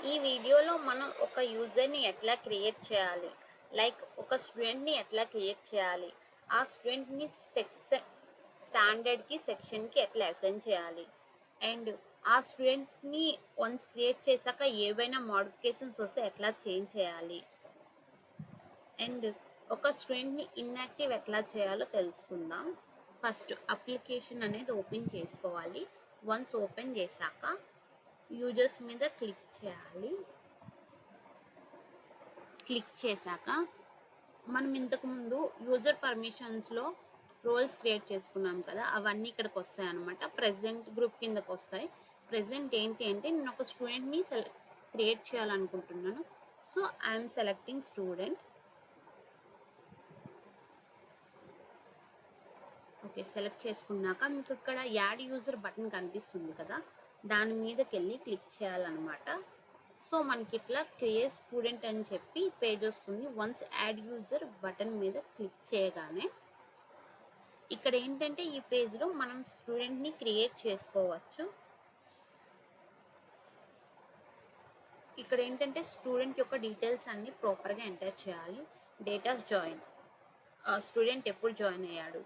ఈ వీడియోలో మనం ఒక యూజర్ని ఎట్లా క్రియేట్ చేయాలి, లైక్ ఒక స్టూడెంట్ని ఎట్లా క్రియేట్ చేయాలి, ఆ స్టూడెంట్ని స్టాండర్డ్కి సెక్షన్కి ఎట్లా అసైన్ చేయాలి, అండ్ ఆ స్టూడెంట్ని వన్స్ క్రియేట్ చేశాక ఏవైనా మోడిఫికేషన్స్ వస్తే ఎట్లా చేంజ్ చేయాలి, అండ్ ఒక స్టూడెంట్ని ఇన్యాక్టివ్ ఎట్లా చేయాలో తెలుసుకుందాం. ఫస్ట్ అప్లికేషన్ అనేది ఓపెన్ చేసుకోవాలి. వన్స్ ఓపెన్ చేశాక యూజర్స్ మీద క్లిక్ చేయాలి. క్లిక్ చేశాక మనం ఇంతకుముందు యూజర్ పర్మిషన్స్లో రోల్స్ క్రియేట్ చేసుకున్నాం కదా, అవన్నీ ఇక్కడికి వస్తాయి అన్నమాట. ప్రెజెంట్ గ్రూప్ కిందకు వస్తాయి. ప్రెజెంట్ ఏంటి అంటే నేను ఒక స్టూడెంట్ని క్రియేట్ చేయాలనుకుంటున్నాను. So I'm selecting student. Okay, select చేసుకున్నాక మీకు ఇక్కడ యాడ్ యూజర్ బటన్ కనిపిస్తుంది కదా, దాని మీదకి వెళ్ళి క్లిక్ చేయాలన్నమాట. సో మనకి ఇట్లా క్రియేట్ స్టూడెంట్ అని చెప్పి పేజ్ వస్తుంది. వన్స్ యాడ్ యూజర్ బటన్ మీద క్లిక్ చేయగానే ఇక్కడ ఏంటంటే ఈ పేజ్లో మనం స్టూడెంట్ని క్రియేట్ చేసుకోవచ్చు. ఇక్కడ ఏంటంటే స్టూడెంట్ యొక్క డీటెయిల్స్ అన్నీ ప్రాపర్గా ఎంటర్ చేయాలి. డేట్ ఆఫ్ జాయిన్, స్టూడెంట్ ఎప్పుడు జాయిన్ అయ్యాడు,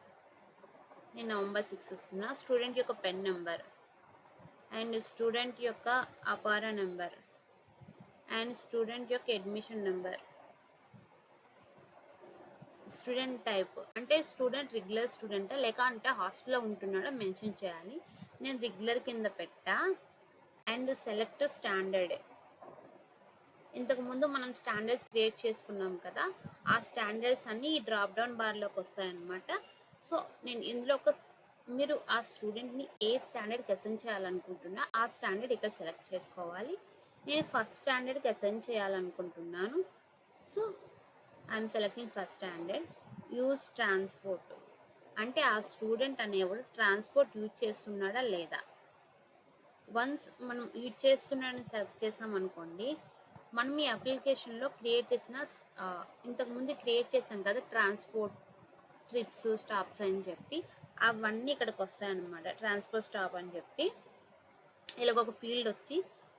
నేను November 6 వస్తున్నా. స్టూడెంట్ యొక్క పెన్ నెంబర్ అండ్ స్టూడెంట్ యొక్క అపార నెంబర్ అండ్ స్టూడెంట్ యొక్క అడ్మిషన్ నెంబర్. స్టూడెంట్ టైప్ అంటే స్టూడెంట్ రెగ్యులర్ స్టూడెంటా లేక అంటే హాస్టల్లో ఉంటున్నాడో మెన్షన్ చేయాలి. నేను రెగ్యులర్ కింద పెట్టా. And select standard. ఇంతకుముందు మనం స్టాండర్డ్స్ క్రియేట్ చేసుకున్నాం కదా, ఆ స్టాండర్డ్స్ అన్నీ ఈ డ్రాప్ డౌన్ బార్లోకి వస్తాయన్నమాట. సో నేను ఇందులో మీరు ఆ స్టూడెంట్ని ఏ స్టాండర్డ్కి అసైన్ చేయాలనుకుంటున్నా ఆ స్టాండర్డ్ ఇక్కడ సెలెక్ట్ చేసుకోవాలి. నేను ఫస్ట్ స్టాండర్డ్కి అసైన్ చేయాలనుకుంటున్నాను. So I'm selecting first standard. Use transport అంటే ఆ స్టూడెంట్ అనేవాడు ట్రాన్స్పోర్ట్ యూజ్ చేస్తున్నాడా లేదా. వన్స్ మనం యూజ్ చేస్తున్నాడని సెలెక్ట్ చేసామనుకోండి, మనం ఈ అప్లికేషన్లో క్రియేట్ చేసిన ఇంతకుముందు క్రియేట్ చేసాం కదా ట్రాన్స్పోర్ట్ ట్రిప్స్ స్టాప్స్ అని చెప్పి, అవన్నీ ఇక్కడికి వస్తాయన్నమాట. ట్రాన్స్పోర్ట్ స్టాప్ అని చెప్పి ఇలాగ ఒక ఫీల్డ్ వచ్చి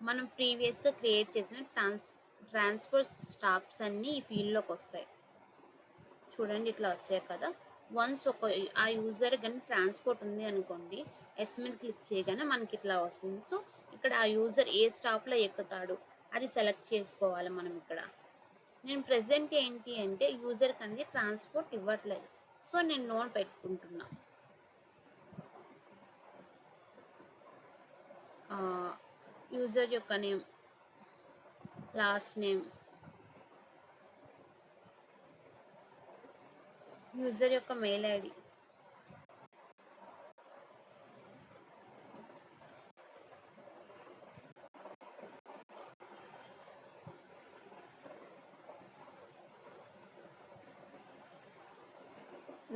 మనం ప్రీవియస్గా క్రియేట్ చేసిన ట్రాన్స్పోర్ట్ స్టాప్స్ అన్నీ ఈ ఫీల్డ్లోకి వస్తాయి. చూడండి ఇట్లా వచ్చాయి కదా. వన్స్ ఆ యూజర్ కానీ ట్రాన్స్పోర్ట్ ఉంది అనుకోండి, ఎస్ మీద క్లిక్ చేయగానే మనకి ఇట్లా వస్తుంది. సో ఇక్కడ ఆ యూజర్ ఏ స్టాప్లో ఎక్కుతాడు అది సెలెక్ట్ చేసుకోవాలి మనం ఇక్కడ. నేను ప్రెజెంట్ ఏంటి అంటే యూజర్కి అనేది ట్రాన్స్పోర్ట్ ఇవ్వట్లేదు, సో నేను నోన్ పెట్టుకుంటున్నా. యూజర్ యొక్క నేమ్, లాస్ట్ నేమ్, యూజర్ యొక్క మెయిల్ ఐడి,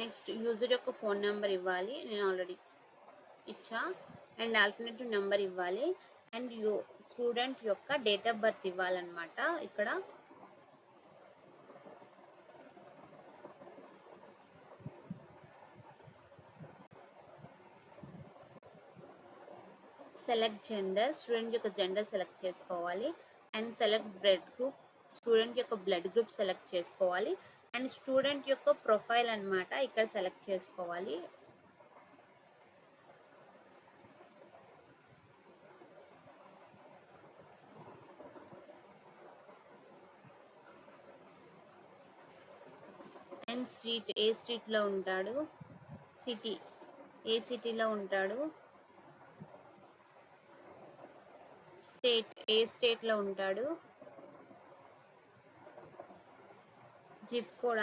నెక్స్ట్ యూజర్ యొక్క ఫోన్ నెంబర్ ఇవ్వాలి, నేను ఆల్రెడీ ఇచ్చా. అండ్ ఆల్టర్నేటివ్ నెంబర్ ఇవ్వాలి. అండ్ స్టూడెంట్ యొక్క డేట్ ఆఫ్ బర్త్ ఇవ్వాలన్నమాట. ఇక్కడ సెలెక్ట్ జెండర్, స్టూడెంట్ యొక్క జెండర్ సెలెక్ట్ చేసుకోవాలి. And select blood group, student యొక్క బ్లడ్ గ్రూప్ సెలెక్ట్ చేసుకోవాలి. అండ్ స్టూడెంట్ యొక్క ప్రొఫైల్ అన్నమాట ఇక్కడ సెలెక్ట్ చేసుకోవాలి. అండ్ స్ట్రీట్, ఏ స్ట్రీట్లో ఉంటాడు, సిటీ, ఏ సిటీలో ఉంటాడు, స్టేట్, ఏ స్టేట్లో ఉంటాడు, జిప్ కోడ్,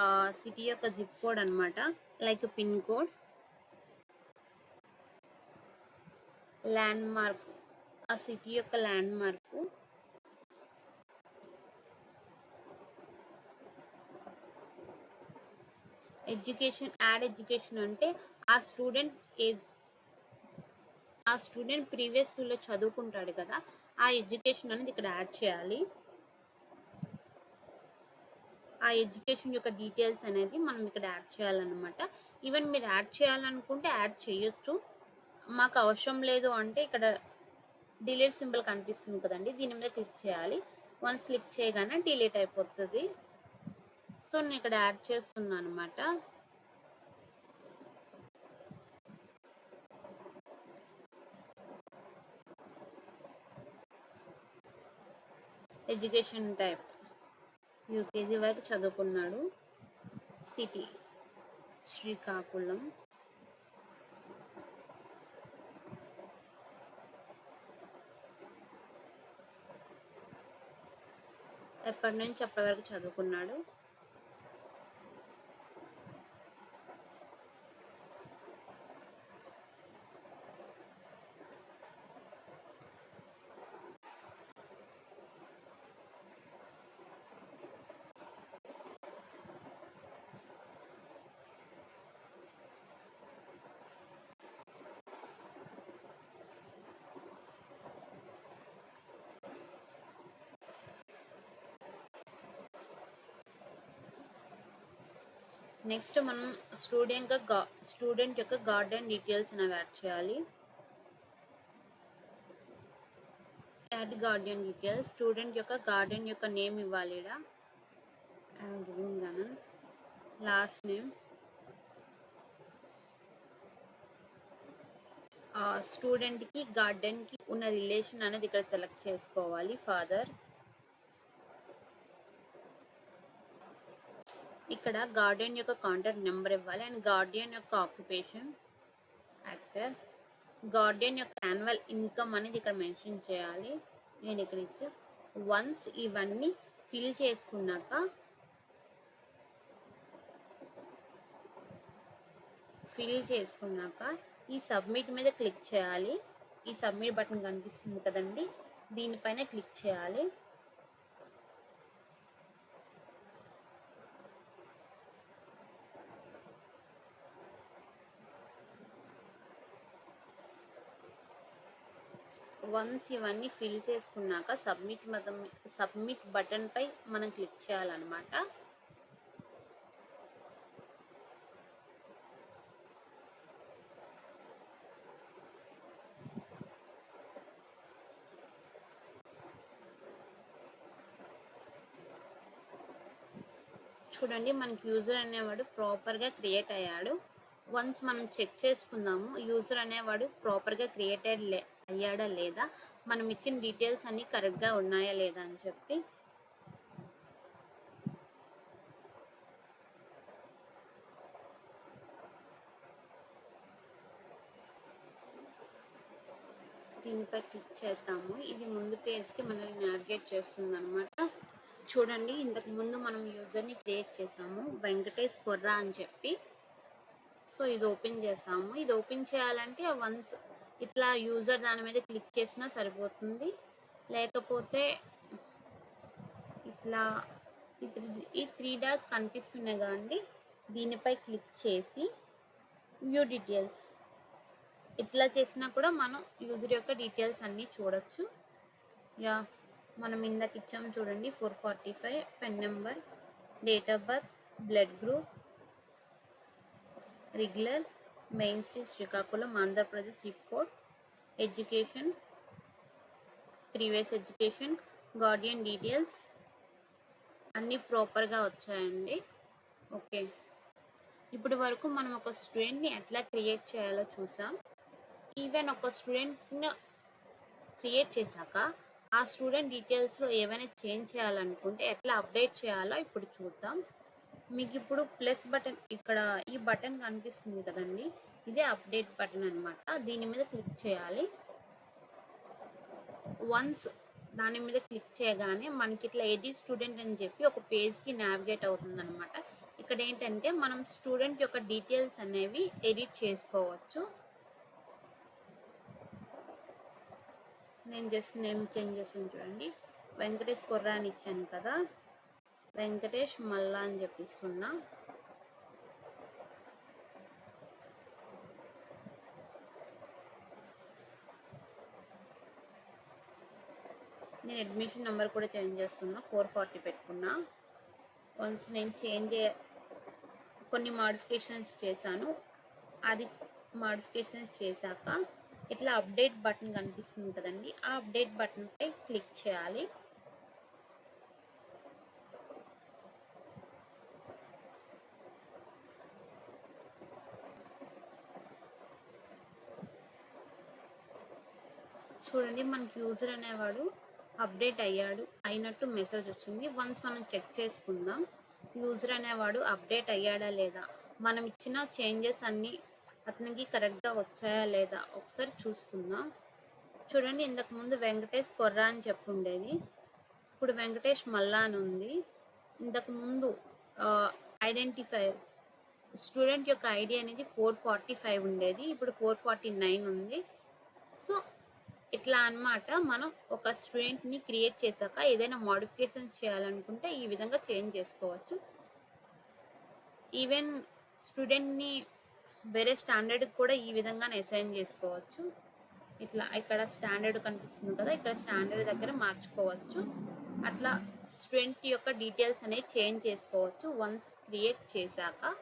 ఆ సిటీ యొక్క జిప్ కోడ్ అనమాట, like pin code. Land mark, ఆ సిటీ యొక్క land mark. Education, add education అంటే ఆ స్టూడెంట్ ప్రీవియస్ స్కూల్లో చదువుకుంటాడు కదా, ఆ ఎడ్యుకేషన్ అనేది ఇక్కడ యాడ్ చేయాలి. ఆ ఎడ్యుకేషన్ యొక్క డీటెయిల్స్ అనేది మనం ఇక్కడ యాడ్ చేయాలన్నమాట. ఈవెన్ మీరు యాడ్ చేయాలనుకుంటే యాడ్ చేయొచ్చు, మాకు అవసరం లేదు అంటే ఇక్కడ డిలీట్ సింబల్ కనిపిస్తుంది కదండి, దీని మీద క్లిక్ చేయాలి. వన్స్ క్లిక్ చేయగానే డిలీట్ అయిపోతుంది. సో నేను ఇక్కడ యాడ్ చేస్తున్నాను అనమాట. ఎడ్యుకేషన్ టైప్ యూకేజీ వరకు చదువుకున్నాడు. సిటీ శ్రీకాకుళం. ఎప్పటి నుంచి అప్పటి వరకు చదువుకున్నాడు. నెక్స్ట్ మనం స్టూడెంట్ యొక్క గార్డెన్ డీటెయిల్స్ అనేవి యాడ్ చేయాలి. Add garden details. స్టూడెంట్ యొక్క గార్డెన్ యొక్క నేమ్ ఇవ్వాలి. I'm giving Anant. Last name. స్టూడెంట్కి గార్డెన్కి ఉన్న రిలేషన్ అనేది ఇక్కడ సెలెక్ట్ చేసుకోవాలి. ఫాదర్. ఇక్కడ గార్డెన్ యొక్క కాంటాక్ట్ నెంబర్ ఇవ్వాలి అండ్ గార్డియన్ యొక్క ఆక్యుపేషన్ యాక్టర్. గార్డియన్ యొక్క యాన్యువల్ ఇన్కమ్ అనేది ఇక్కడ మెన్షన్ చేయాలి. నేను ఇక్కడ ఇచ్చా. వన్స్ ఇవన్నీ ఫిల్ చేసుకున్నాక ఈ సబ్మిట్ మీద క్లిక్ చేయాలి. ఈ సబ్మిట్ బటన్ కనిపిస్తుంది కదండి, దీనిపైన క్లిక్ చేయాలి. వన్స్ ఇవన్నీ ఫిల్ చేసుకున్నాక సబ్మిట్ బటన్ పై మనం క్లిక్ చేయాలన్నమాట. చూడండి, మనకి యూజర్ అనేవాడు ప్రాపర్గా క్రియేట్ అయ్యాడు. వన్స్ మనం చెక్ చేసుకుందాము యూజర్ అనేవాడు ప్రాపర్గా అయ్యాడా లేదా, మనం ఇచ్చిన డీటెయిల్స్ అన్నీ కరెక్ట్గా ఉన్నాయా లేదా అని చెప్పి. దీనిపై క్లిక్ చేస్తాము. ఇది ముందు పేజ్కి మనల్ని నావిగేట్ చేస్తుంది అనమాట. చూడండి, ఇంతకు ముందు మనం యూజర్ని క్రియేట్ చేసాము, వెంకటేష్ కొర్రా అని చెప్పి. సో ఇది ఓపెన్ చేస్తాము. ఇది ఓపెన్ చేయాలంటే వన్స్ ఇట్లా యూజర్ దాని మీద క్లిక్ చేసినా సరిపోతుంది, లేకపోతే ఇట్లా ఈ 3 డాట్స్ కనిపిస్తున్నాయి కదండి, దీనిపై క్లిక్ చేసి వ్యూ డీటెయిల్స్ ఇట్లా చేసినా కూడా మనం యూజర్ యొక్క డీటెయిల్స్ అన్నీ చూడొచ్చు. మనం ఇందాక ఇచ్చాము చూడండి, 445, pen number, date of birth, blood group, regular, main street Srikakulam Andhra Pradesh, zip code, education, previous education, Guardian details అన్నీ ప్రాపర్గా వచ్చాయండి. ఓకే, ఇప్పటి వరకు మనం ఒక స్టూడెంట్ని ఎట్లా క్రియేట్ చేయాలో చూసాం. ఈవెన్ ఒక స్టూడెంట్ని క్రియేట్ చేశాక ఆ స్టూడెంట్ డీటెయిల్స్లో ఏమైనా చేంజ్ చేయాలనుకుంటే ఎట్లా అప్డేట్ చేయాలో ఇప్పుడు చూద్దాం. మీకు ఇప్పుడు ప్లస్ బటన్, ఇక్కడ ఈ బటన్ కనిపిస్తుంది కదండి, ఇదే అప్డేట్ బటన్ అనమాట. దీని మీద క్లిక్ చేయాలి. వన్స్ దాని మీద క్లిక్ చేయగానే మనకి ఇట్లా ఏది స్టూడెంట్ అని చెప్పి ఒక పేజ్కి నావిగేట్ అవుతుంది అనమాట. ఇక్కడ ఏంటంటే మనం స్టూడెంట్ యొక్క డీటెయిల్స్ అనేవి ఎడిట్ చేసుకోవచ్చు. నేను జస్ట్ నేమ్ చేంజ్ చేసాను చూడండి, వెంకటేష్ కొర్రా అని ఇచ్చాను కదా, వెంకటేష్ మల్లా అని చెప్పిస్తున్నా. నేను అడ్మిషన్ నెంబర్ కూడా చేంజ్ చేస్తున్నా, 440 పెట్టుకున్నా. వన్స్ నేను కొన్ని మాడిఫికేషన్స్ చేశాను. అది మాడిఫికేషన్స్ చేశాక ఇట్లా అప్డేట్ బటన్ కనిపిస్తుంది కదండి, ఆ అప్డేట్ బటన్పై క్లిక్ చేయాలి. చూడండి, మనకి యూజర్ అనేవాడు అప్డేట్ అయినట్టు మెసేజ్ వచ్చింది. వన్స్ మనం చెక్ చేసుకుందాం, యూజర్ అనేవాడు అప్డేట్ అయ్యాడా లేదా, మనం ఇచ్చిన చేంజెస్ అన్నీ అతనికి కరెక్ట్గా వచ్చాయా లేదా ఒకసారి చూసుకుందాం. చూడండి, ఇంతకుముందు వెంకటేష్ కొర్రా అని చెప్పి ఉండేది, ఇప్పుడు వెంకటేష్ మల్లా అని ఉంది. ఇంతకుముందు ఐడెంటిఫైర్ స్టూడెంట్ యొక్క ఐడి అనేది 445 ఉండేది, ఇప్పుడు 449 ఉంది. సో ఇట్లా అన్నమాట. మనం ఒక స్టూడెంట్ని క్రియేట్ చేశాక ఏదైనా మోడిఫికేషన్స్ చేయాలనుకుంటే ఈ విధంగా చేంజ్ చేసుకోవచ్చు. ఈవెన్ స్టూడెంట్ని వేరే స్టాండర్డ్కి కూడా ఈ విధంగానే అసైన్ చేసుకోవచ్చు. ఇట్లా ఇక్కడ స్టాండర్డ్ కనిపిస్తుంది కదా, ఇక్కడ స్టాండర్డ్ దగ్గర మార్చుకోవచ్చు. అట్లా స్టూడెంట్ యొక్క డీటెయిల్స్ అనేవి చేంజ్ చేసుకోవచ్చు వన్స్ క్రియేట్ చేశాక.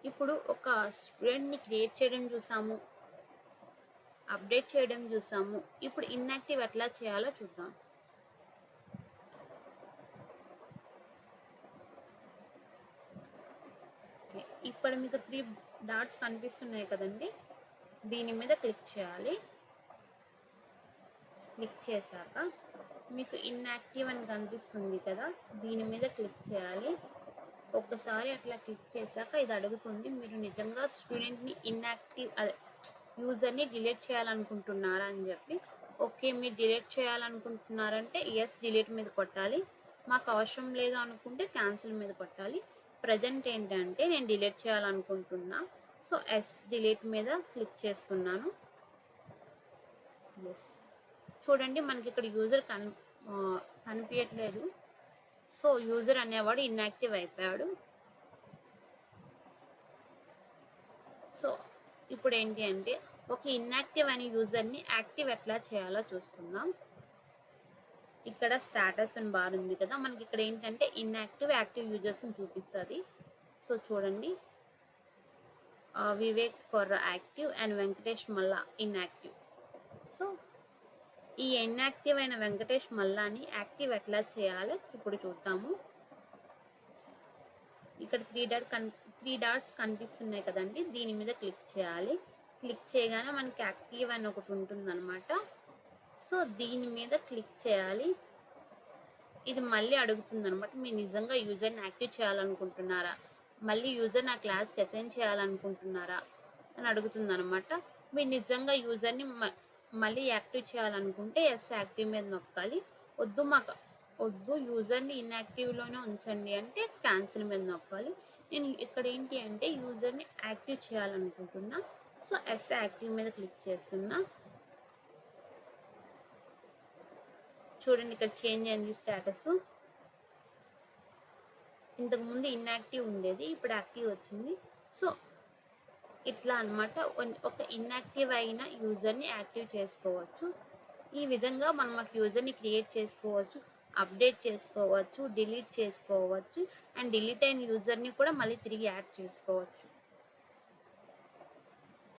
ఇప్పుడు ఒక స్టూడెంట్ని క్రియేట్ చేయడం చూసాము, అప్డేట్ చేయడం చూసాము. ఇప్పుడు ఇన్యాక్టివ్ ఎట్లా చేయాలో చూద్దాం. ఇప్పుడు మీకు 3 డాట్స్ కనిపిస్తున్నాయి కదండి, దీని మీద క్లిక్ చేయాలి. క్లిక్ చేశాక మీకు ఇన్యాక్టివ్ అని కనిపిస్తుంది కదా, దీని మీద క్లిక్ చేయాలి. ఒక్కసారి అట్లా క్లిక్ చేశాక ఇది అడుగుతుంది, మీరు నిజంగా స్టూడెంట్ని ఇన్యాక్టివ్ యూజర్ని డిలీట్ చేయాలనుకుంటున్నారా అని చెప్పి. ఓకే, మీరు డిలీట్ చేయాలనుకుంటున్నారంటే ఎస్ డిలీట్ మీద కొట్టాలి. మాకు అవసరం లేదు అనుకుంటే క్యాన్సిల్ మీద కొట్టాలి. ప్రజెంట్ ఏంటంటే నేను డిలీట్ చేయాలనుకుంటున్నా, సో ఎస్ డిలీట్ మీద క్లిక్ చేస్తున్నాను. ఎస్, చూడండి మనకి ఇక్కడ యూజర్ కనిపించట్లేదు. సో యూజర్ అనేవాడు ఇన్యాక్టివ్ అయిపోయాడు. సో ఇప్పుడు ఏంటి అంటే ఒక ఇన్యాక్టివ్ అనే యూజర్ని యాక్టివ్ ఎట్లా చేయాలో చూసుకుందాం. ఇక్కడ స్టేటస్ అని బార్ ఉంది కదా, మనకి ఇక్కడ ఏంటంటే ఇన్యాక్టివ్ యాక్టివ్ యూజర్స్ని చూపిస్తుంది. సో చూడండి, వివేక్ కొర్రా యాక్టివ్ అండ్ వెంకటేష్ మల్లా ఇన్యాక్టివ్. సో ఈ ఇన్యాక్టివ్ అయిన వెంకటేష్ మల్లాని యాక్టివ్ ఎట్లా చేయాలో ఇప్పుడు చూద్దాము. ఇక్కడ 3 డాట్స్ కనిపిస్తున్నాయి కదండి, దీని మీద క్లిక్ చేయాలి. క్లిక్ చేయగానే మనకి యాక్టివ్ అని ఒకటి ఉంటుందన్నమాట. సో దీని మీద క్లిక్ చేయాలి. ఇది మళ్ళీ అడుగుతుంది అనమాట, మీరు నిజంగా యూజర్ని యాక్టివ్ చేయాలనుకుంటున్నారా, మళ్ళీ యూజర్ నా క్లాస్కి అసైన్ చేయాలనుకుంటున్నారా అని అడుగుతుంది అనమాట. మీరు నిజంగా యూజర్ని మళ్ళీ యాక్టివ్ చేయాలనుకుంటే ఎస్ యాక్టివ్ మీద నొక్కాలి. వద్దు యూజర్ని ఇన్యాక్టివ్లోనే ఉంచండి అంటే క్యాన్సిల్ మీద నొక్కాలి. నేను ఇక్కడ ఏంటి అంటే యూజర్ని యాక్టివ్ చేయాలనుకుంటున్నా, సో ఎస్ యాక్టివ్ మీద క్లిక్ చేస్తున్నా. చూడండి, ఇక్కడ చేంజ్ అయింది స్టేటస్. ఇంతకుముందు ఇన్యాక్టివ్ ఉండేది, ఇప్పుడు యాక్టివ్ వచ్చింది. సో ఇట్లా అన్నమాట, ఒక ఇన్యాక్టివ్ అయిన యూజర్ని యాక్టివ్ చేసుకోవచ్చు. ఈ విధంగా మనం ఒక యూజర్ని క్రియేట్ చేసుకోవచ్చు, అప్డేట్ చేసుకోవచ్చు, డిలీట్ చేసుకోవచ్చు, అండ్ డిలీట్ అయిన యూజర్ని కూడా మళ్ళీ తిరిగి యాడ్ చేసుకోవచ్చు.